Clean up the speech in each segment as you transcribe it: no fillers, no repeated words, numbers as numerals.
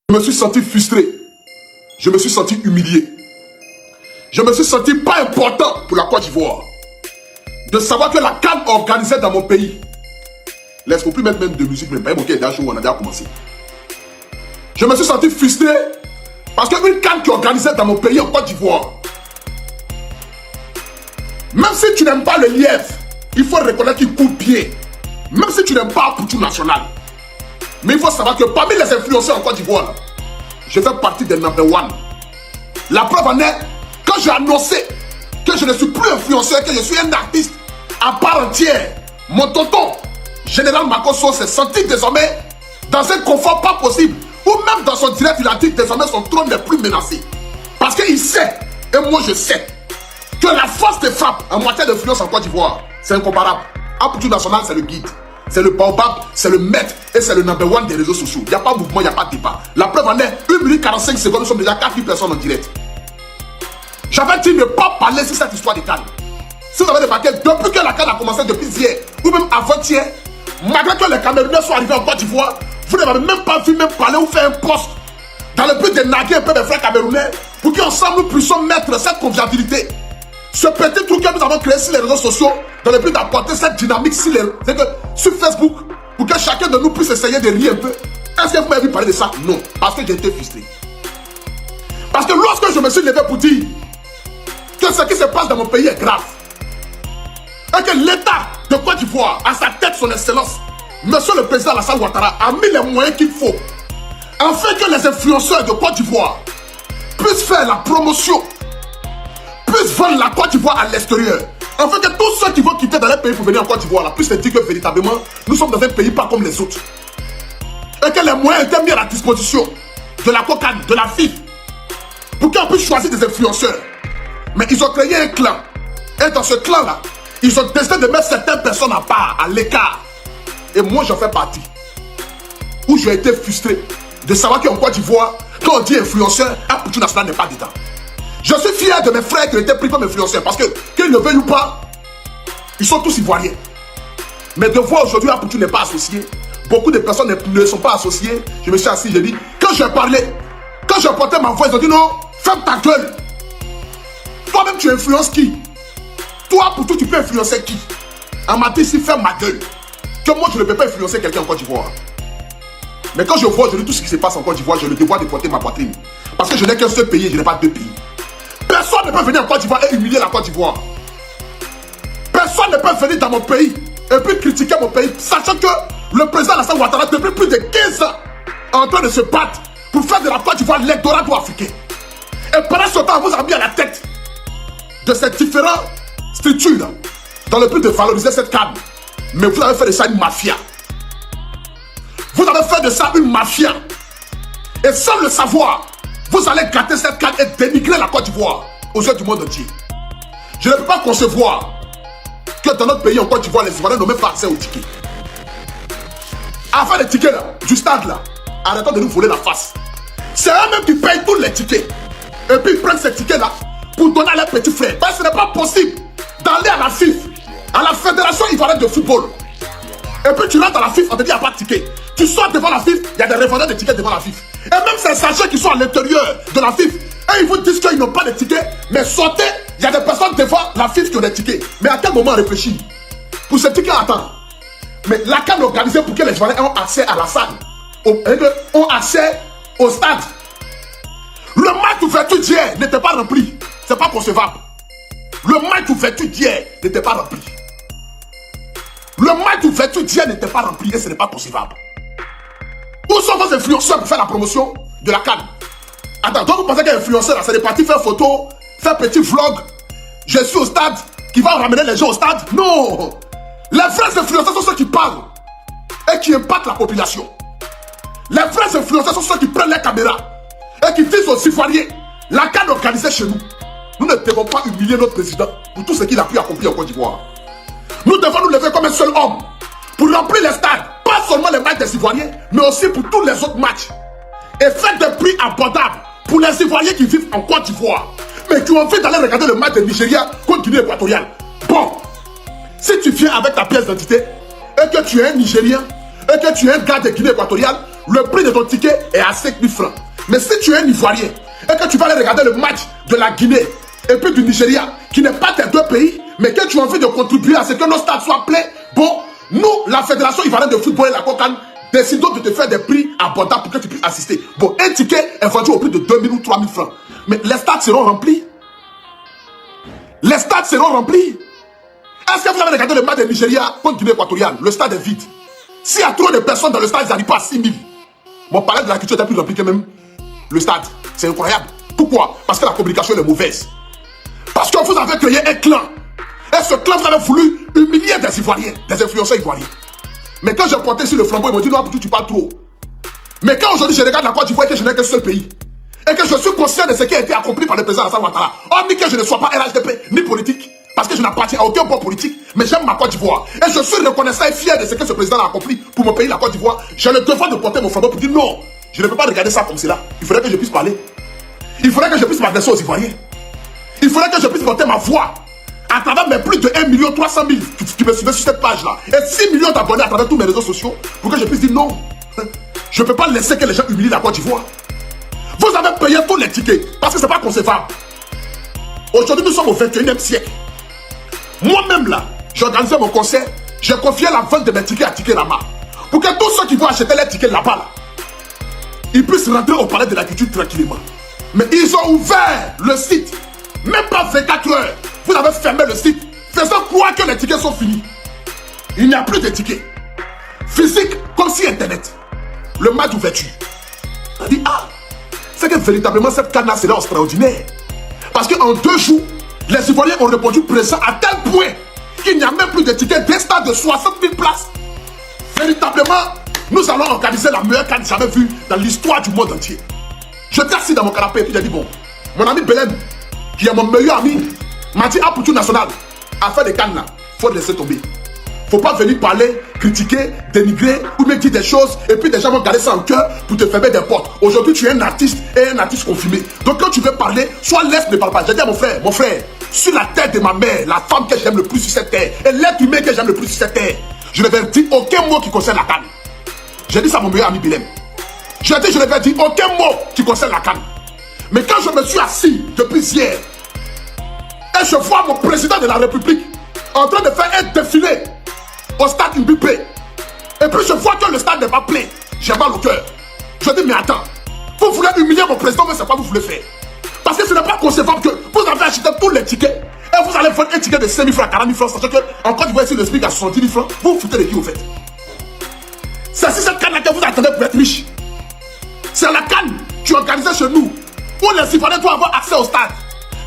Je me suis senti frustré. Je me suis senti humilié. Je me suis senti pas important pour la Côte d'Ivoire. De savoir que la CAN organisée dans mon pays. Laisse, faut plus mettre même de musique, même pas mon d'un jour où on a déjà commencé. Je me suis senti frustré parce qu'une CAN qui est organisée dans mon pays en Côte d'Ivoire. Même si tu n'aimes pas le lièvre, il faut reconnaître qu'il court pied. Même si tu n'aimes pas Poutou National. Mais il faut savoir que parmi les influenceurs en Côte d'Ivoire, je fais partie des number one. La preuve en est, quand j'ai annoncé que je ne suis plus influenceur, que je suis un artiste à part entière, mon tonton, Général Makosso, s'est senti désormais dans un confort pas possible. Ou même dans son direct, il a dit que désormais son trône n'est plus menacé. Parce qu'il sait, et moi je sais, que la force des frappes en matière d'influence en Côte d'Ivoire, c'est incomparable. À Poutou National, c'est le guide. C'est le baobab, c'est le maître et c'est le number one des réseaux sociaux. Il n'y a pas de mouvement, il n'y a pas de débat. La preuve en est, 1 minute 45 secondes, nous sommes déjà 4000 personnes en direct. J'avais dit ne pas parler sur cette histoire de Cannes. Si vous avez remarqué, depuis que la Cannes a commencé, depuis hier, ou même avant-hier, malgré que les Camerounais soient arrivés en Côte d'Ivoire, vous n'avez même pas vu même parler ou faire un poste dans le but de narguer un peu mes frères camerounais pour qu'ensemble nous puissions mettre cette convivialité. Ce petit truc que nous avons créé sur les réseaux sociaux dans le but d'apporter cette dynamique sur Facebook pour que chacun de nous puisse essayer de rire un peu. Est-ce que vous m'avez vu parler de ça? Non, parce que j'ai été frustré. Parce que lorsque je me suis levé pour dire que ce qui se passe dans mon pays est grave et que l'État de Côte d'Ivoire, à sa tête, son excellence, Monsieur le Président Alassane Ouattara, a mis les moyens qu'il faut afin que les influenceurs de Côte d'Ivoire puissent faire la promotion, puissent vendre la Côte d'Ivoire à l'extérieur. Afin que tous ceux qui vont quitter dans les pays pour venir en Côte d'Ivoire puissent se dire que véritablement, nous sommes dans un pays pas comme les autres. Et que les moyens étaient mis à la disposition de la COCAN, de la FIF, pour qu'on puisse choisir des influenceurs. Mais ils ont créé un clan. Et dans ce clan-là, ils ont décidé de mettre certaines personnes à part, à l'écart. Et moi, j'en fais partie. Où j'ai été frustré de savoir qu'en Côte d'Ivoire, quand on dit influenceur, un Poutou National n'est pas dedans. Je suis fier de mes frères qui ont été pris comme influenceurs parce que, qu'ils ne veuillent ou pas, ils sont tous ivoiriens. Mais de voir aujourd'hui un Poutou n'est pas associé, beaucoup de personnes ne sont pas associées. Je me suis assis, j'ai dit, quand j'ai parlé, quand j'ai porté ma voix, ils ont dit non, ferme ta gueule. Toi-même, tu influences qui? Toi, Poutou, tu peux influencer qui? On m'a dit si ferme ma gueule. Que moi, je ne peux pas influencer quelqu'un en Côte d'Ivoire. Mais quand je vois aujourd'hui tout ce qui se passe en Côte d'Ivoire, j'ai le devoir de porter ma poitrine. Parce que je n'ai qu'un seul pays, je n'ai pas deux pays. Personne ne peut venir en Côte d'Ivoire et humilier la Côte d'Ivoire. Personne ne peut venir dans mon pays et puis critiquer mon pays, sachant que le président Alassane Ouattara, depuis plus de 15 ans, est en train de se battre pour faire de la Côte d'Ivoire l'Eldorado africain. Et pendant ce temps, vous avez mis à la tête de ces différentes structures dans le but de valoriser cette CAN. Mais vous avez fait de ça une mafia. Vous avez fait de ça une mafia. Et sans le savoir, vous allez gâter cette CAN et dénigrer la Côte d'Ivoire aux yeux du monde entier. Je ne peux pas concevoir que dans notre pays, en Côte d'Ivoire, les Ivoiriens n'ont même pas accès aux tickets. Afin les tickets là, du stade là, arrêtons de nous voler la face. C'est eux-mêmes qui payent tous les tickets. Et puis ils prennent ces tickets là pour donner à leurs petits frères. Parce que ce n'est pas possible d'aller à la FIF, à la Fédération Ivoirienne de Football. Et puis tu rentres dans la FIF, on te dit qu'il n'y a pas de ticket. Tu sors devant la FIF, il y a des revendeurs de tickets devant la FIF. Et même ces sachets qui sont à l'intérieur de la FIF, et ils vous disent qu'ils n'ont pas de tickets, mais sortez, il y a des personnes devant la FIF qui ont des tickets. Mais à quel moment réfléchir? Pour ces tickets, attends. Mais la CAN organisée pour que les Ivoiriens aient accès à la salle, ont accès au stade. Le match d'ouverture d'hier n'était pas rempli. C'est pas concevable. Le match d'ouverture d'hier n'était pas rempli. Le match d'ouverture d'hier n'était pas rempli et ce n'est pas concevable. Où sont vos influenceurs pour faire la promotion de la CAN? Attends, donc vous pensez qu'un influenceur, c'est des parties faire photo, faire petit vlog, je suis au stade, qui va ramener les gens au stade? Non! Les vrais influenceurs sont ceux qui parlent et qui impactent la population. Les vrais influenceurs sont ceux qui prennent les caméras et qui disent aux Ivoiriens, la CAN organisée chez nous. Nous ne devons pas humilier notre président pour tout ce qu'il a pu accomplir en Côte d'Ivoire. Nous devons nous lever comme un seul homme pour remplir les stades, pas seulement les matchs des Ivoiriens, mais aussi pour tous les autres matchs. Et faire des prix abordables pour les Ivoiriens qui vivent en Côte d'Ivoire, mais qui ont envie d'aller regarder le match de Nigeria contre Guinée équatoriale. Bon, si tu viens avec ta pièce d'identité et que tu es un Nigérien et que tu es un gars de Guinée équatoriale, le prix de ton ticket est à 5 000 francs. Mais si tu es un Ivoirien et que tu vas aller regarder le match de la Guinée et puis du Nigeria, qui n'est pas tes deux pays, mais que tu as envie de contribuer à ce que nos stades soient pleins, bon, nous, la Fédération ivoirienne de football et la COCAN, décidons de te faire des prix abordables pour que tu puisses assister. Bon, un ticket est vendu au prix de 2 000 ou 3 000 francs. Mais les stades seront remplis. Les stades seront remplis. Est-ce que vous avez regardé le match de Nigeria contre Guinée équatoriale? Le stade est vide. S'il y a trop de personnes dans le stade, ils n'arrivent pas à 6 000. Mon palais de la culture est plus rempli que même le stade. C'est incroyable. Pourquoi? Parce que la communication est mauvaise. Parce que vous avez créé un clan. Et ce clan, vous avez voulu humilier des Ivoiriens, des influenceurs ivoiriens. Mais quand j'ai pointé sur le flambeau, ils m'ont dit non, tu parles trop. Mais quand aujourd'hui je regarde la Côte d'Ivoire et que je n'ai qu'un seul pays, et que je suis conscient de ce qui a été accompli par le président Alassane Ouattara, hormis que je ne sois pas RHDP ni politique, parce que je n'appartiens à aucun bord politique, mais j'aime ma Côte d'Ivoire. Et je suis reconnaissant et fier de ce que ce président a accompli pour mon pays, la Côte d'Ivoire. J'ai le devoir de porter mon flambeau pour dire non, je ne peux pas regarder ça comme cela. Il faudrait que je puisse parler. Il faudrait que je puisse m'adresser aux Ivoiriens. Il faudrait que je puisse porter ma voix à travers mes plus de 1 300 000 qui me suivaient sur cette page-là. Et 6 millions d'abonnés à travers tous mes réseaux sociaux pour que je puisse dire non. Je ne peux pas laisser que les gens humilient la Côte d'Ivoire. Vous avez payé tous les tickets parce que ce n'est pas concevable. Aujourd'hui, nous sommes au 21e siècle. Moi-même là, j'ai organisé mon concert, j'ai confié la vente de mes tickets à Ticket Rama. Pour que tous ceux qui vont acheter les tickets là-bas, là, ils puissent rentrer au palais de la culture tranquillement. Mais ils ont ouvert le site, même pas 24 heures. Vous avez fermé le site, faisant croire que les tickets sont finis. Il n'y a plus de tickets. Physique comme si Internet. Le match d'ouverture. On dit, ah, c'est que véritablement cette canne c'est extraordinaire. Parce qu'en 2 jours, les Ivoiriens ont répondu présent à tel point qu'il n'y a même plus de tickets d'un stade de 60 000 places. Véritablement, nous allons organiser la meilleure canne jamais vue dans l'histoire du monde entier. Je t'ai assis dans mon canapé et puis j'ai dit, bon, mon ami Belem, qui est mon meilleur ami, m'a dit, ah, pour tout national, à faire des cannes là, il faut laisser tomber. Faut pas venir parler, critiquer, dénigrer ou me dire des choses et puis des gens vont garder ça en cœur pour te fermer des portes. Aujourd'hui, tu es un artiste et un artiste confirmé. Donc quand tu veux parler, soit laisse, ne parle pas. J'ai dit à mon frère, sur la terre de ma mère, la femme que j'aime le plus sur cette terre et l'être humain que j'aime le plus sur cette terre, je ne vais dire aucun mot qui concerne la canne. J'ai dit ça à mon meilleur ami Bilem. J'ai dit, je ne vais dire aucun mot qui concerne la canne. Mais quand je me suis assis depuis hier et je vois mon président de la République en train de faire un défilé au stade Mbipé, et puis je vois que le stade n'est pas plein, j'ai mal au cœur. Je dis, mais attends, vous voulez humilier mon président, mais c'est pas vous voulez faire. Parce que ce n'est pas concevable que vous avez acheté tous les tickets et vous allez faire un ticket de 5 000 francs, 40 000 francs, sachant qu'en Côte d'Ivoire, ici, le SMIC à 70 000 francs, vous vous foutez de qui au fait? C'est si cette canne que vous attendez pour être riche. C'est la canne qui est organisée chez nous, où les Ivoiriens doivent avoir accès au stade.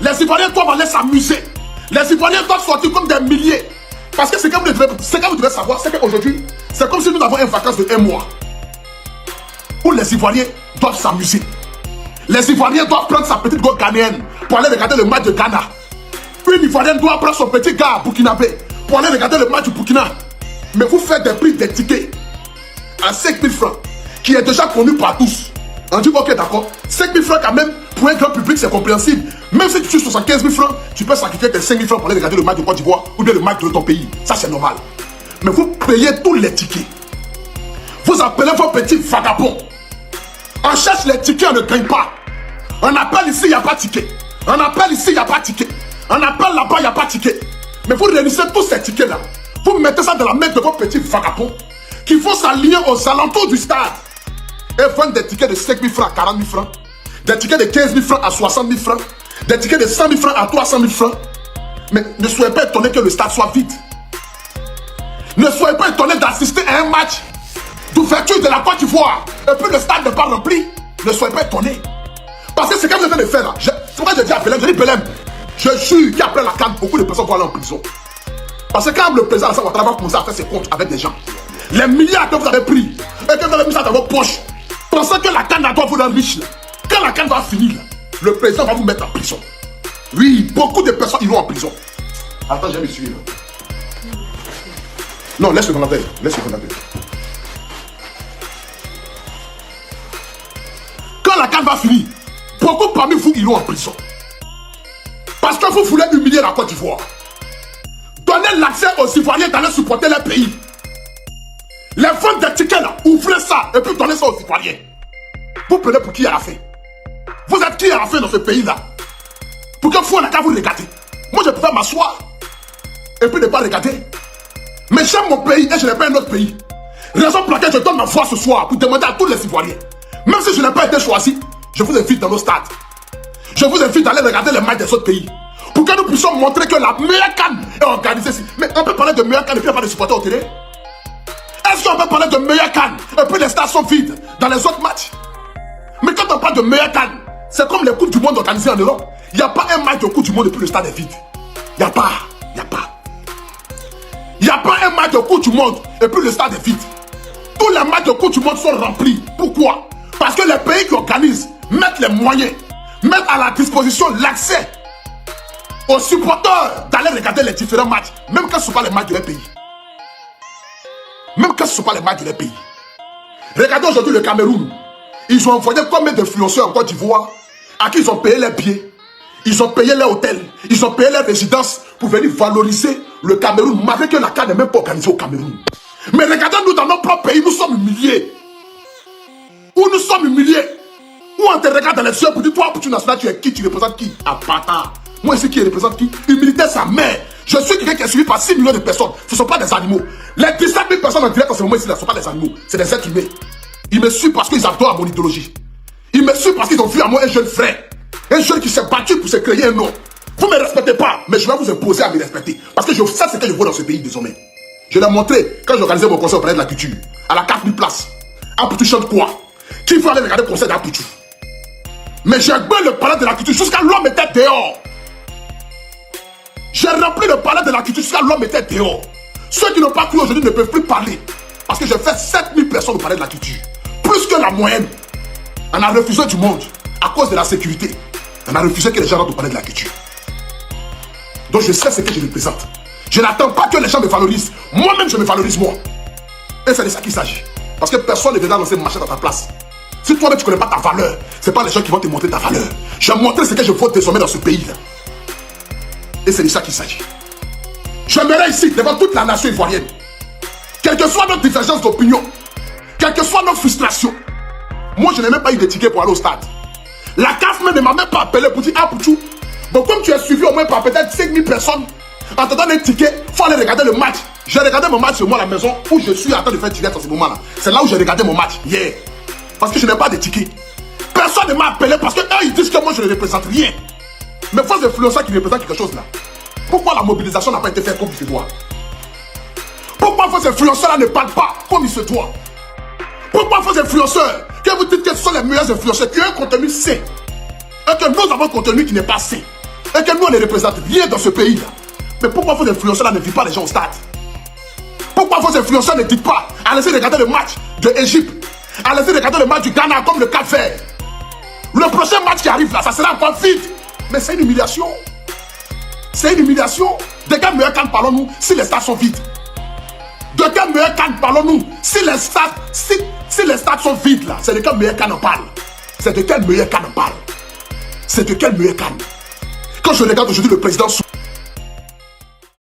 Les Ivoiriens doivent aller s'amuser. Les Ivoiriens doivent sortir comme des milliers. Parce que ce que vous devez savoir, c'est qu'aujourd'hui, c'est comme si nous avons une vacance de 1 mois. Où les Ivoiriens doivent s'amuser. Les Ivoiriens doivent prendre sa petite go ghanéenne pour aller regarder le match de Ghana. Une Ivoirienne doit prendre son petit gars burkinabé pour aller regarder le match du Burkina. Mais vous faites des prix des tickets à 5 000 francs, qui est déjà connu par tous. On dit, ok, d'accord, 5 000 francs quand même, pour un grand public, c'est compréhensible. Même si tu tues 75 000 francs, tu peux sacrifier tes 5 000 francs pour aller regarder le match de Côte d'Ivoire ou bien le match de ton pays. Ça, c'est normal. Mais vous payez tous les tickets. Vous appelez vos petits vagabonds. On cherche les tickets, on ne gagne pas. On appelle ici, il n'y a pas de ticket. On appelle ici, il n'y a pas de ticket. On appelle là-bas, il n'y a pas de ticket. Mais vous réunissez tous ces tickets-là. Vous mettez ça dans la main de vos petits vagabonds qui vont s'aligner aux alentours du stade et vendre des tickets de 5 000 francs à 40 000 francs, des tickets de 15 000 francs à 60 000 francs, des tickets de 100 000 francs à 300 000 francs. Mais ne soyez pas étonnés que le stade soit vide. Ne soyez pas étonnés d'assister à un match d'ouverture de la Côte d'Ivoire et puis le stade n'est pas rempli. Ne soyez pas étonnés. Parce que c'est comme vous avez de faire là. C'est pourquoi je dis à Belem, je jure qu'après la CAN, beaucoup de personnes vont aller en prison. Parce que quand le président Alassane Ouattara va commencer à faire ses comptes avec des gens, les milliards que vous avez pris et que vous avez mis ça dans vos poches, pensez que la CAN doit vous rendre riche. Quand la CAN va finir, le président va vous mettre en prison. Oui, beaucoup de personnes iront en prison. Attends, je vais me suivre. Non, laisse le canapé. Laisse le canapé. Quand la CAN va finir, beaucoup parmi vous iront en prison. Parce que vous voulez humilier la Côte d'Ivoire. Donnez l'accès aux Ivoiriens d'aller supporter leur pays. Les ventes des tickets là, ouvrez ça et puis donnez ça aux citoyens. Vous prenez pour qui à la fin? Vous êtes qui à la fin dans ce pays-là? Pour qu'un fois, on n'a qu'à vous regarder. Moi, je peux m'asseoir et puis ne pas regarder. Mais j'aime mon pays et je n'ai pas un autre pays. Raison pour laquelle je donne ma voix ce soir pour demander à tous les Ivoiriens. Même si je n'ai pas été choisi, je vous invite dans nos stades. Je vous invite à aller regarder les matchs des autres pays. Pour que nous puissions montrer que la meilleure CAN est organisée ici. Mais on peut parler de meilleure CAN et puis pas de supporters au télé? Est-ce qu'on peut parler de meilleure CAN et puis les stades sont vides dans les autres matchs? Mais quand on parle de meilleure CAN, c'est comme les Coupes du Monde organisées en Europe. Il n'y a pas un match de Coupe du Monde et puis le stade est vide. Il n'y a pas. Il n'y a pas un match de Coupe du Monde et puis le stade est vide. Tous les matchs de Coupe du Monde sont remplis. Pourquoi? Parce que les pays qui organisent mettent les moyens, mettent à la disposition l'accès aux supporters d'aller regarder les différents matchs, même quand ce ne sont pas les matchs de leur pays. Même quand ce ne sont pas les matchs de leur pays. Regardez aujourd'hui le Cameroun. Ils ont envoyé combien d'influenceurs en Côte d'Ivoire à qui ils ont payé les billets, ils ont payé les hôtels, ils ont payé les résidences pour venir valoriser le Cameroun, malgré que la CAN n'est même pas organisée au Cameroun. Mais regardez-nous dans notre propre pays, nous sommes humiliés. Où nous sommes humiliés. Où on te regarde dans les yeux pour dire, toi, pour tu national, tu es qui? Tu représentes qui? Ah, bâtard. Moi, ici, qui représente qui? Humilité, sa mère. Je suis quelqu'un qui est suivi par 6 millions de personnes. Ce ne sont pas des animaux. Les 17 000 personnes en direct en ce moment ici, ce ne sont pas des animaux. C'est des êtres humains. Ils me suivent parce qu'ils adorent mon idéologie. Ils me suivent parce qu'ils ont vu à moi un jeune frère. Un jeune qui s'est battu pour se créer un nom. Vous ne me respectez pas, mais je vais vous imposer à me respecter. Parce que je sais ce que je vois dans ce pays désormais. Je l'ai montré quand j'organisais mon concert au Palais de la Culture. À la 4000 places. Apoutou chante quoi? Qui veut aller regarder le concert d'Apoutou? Mais j'ai gagné le Palais de la Culture jusqu'à l'homme était dehors. J'ai rempli le Palais de la Culture jusqu'à l'homme était dehors. Ceux qui n'ont pas cru aujourd'hui ne peuvent plus parler. Parce que j'ai fait 7000 personnes au Palais de la Culture. Plus que la moyenne. On a refusé du monde à cause de la sécurité. On a refusé que les gens rentrent au Palais de la Culture. Donc je sais ce que je représente. Je n'attends pas que les gens me valorisent. Moi-même, je me valorise moi. Et c'est de ça qu'il s'agit. Parce que personne ne viendra lancer marcher dans ta place. Si toi-même tu ne connais pas ta valeur, ce n'est pas les gens qui vont te montrer ta valeur. Je vais montrer ce que je vaux désormais dans ce pays-là. Et c'est de ça qu'il s'agit. J'aimerais ici, devant toute la nation ivoirienne, quelle que soit notre divergence d'opinion, quelle que soit notre frustration, moi je n'ai même pas eu de ticket pour aller au stade. La CAF ne m'a même pas appelé pour dire ah Poutou, bon comme tu es suivi au moins par peut-être 5000 personnes, en te donnant un ticket, il faut aller regarder le match. J'ai regardé mon match chez moi à la maison où je suis en train de faire ticket en ce moment-là. C'est là où j'ai regardé mon match, hier. Parce que je n'ai pas de ticket. Personne ne m'a appelé parce que eux ils disent que moi je ne représente rien. Mais faut des influenceurs qui représentent quelque chose là. Pourquoi la mobilisation n'a pas été faite comme il se doit? Pourquoi vos influenceurs là ne parlent pas comme il se doit? Pourquoi vos influenceurs, que vous dites que ce sont les meilleurs influenceurs, qui ont un contenu sain, et que nous avons un contenu qui n'est pas sain, et que nous on ne représente rien dans ce pays là? Mais pourquoi vos influenceurs là ne viennent pas les gens au stade? Pourquoi vos influenceurs ne disent pas, allez-y regarder le match de l'Égypte, allez-y regarder le match du Ghana comme le Cap-Vert? Le prochain match qui arrive là, ça sera encore vide. Mais c'est une humiliation. C'est une humiliation. De quel meilleur CAN parlons-nous si les stades sont vides? De quel meilleur CAN parlons-nous si les stades sont vides là? C'est de quel meilleur CAN on parle? C'est de quel meilleur CAN on parle? C'est de quel meilleur CAN? Quand je regarde aujourd'hui le président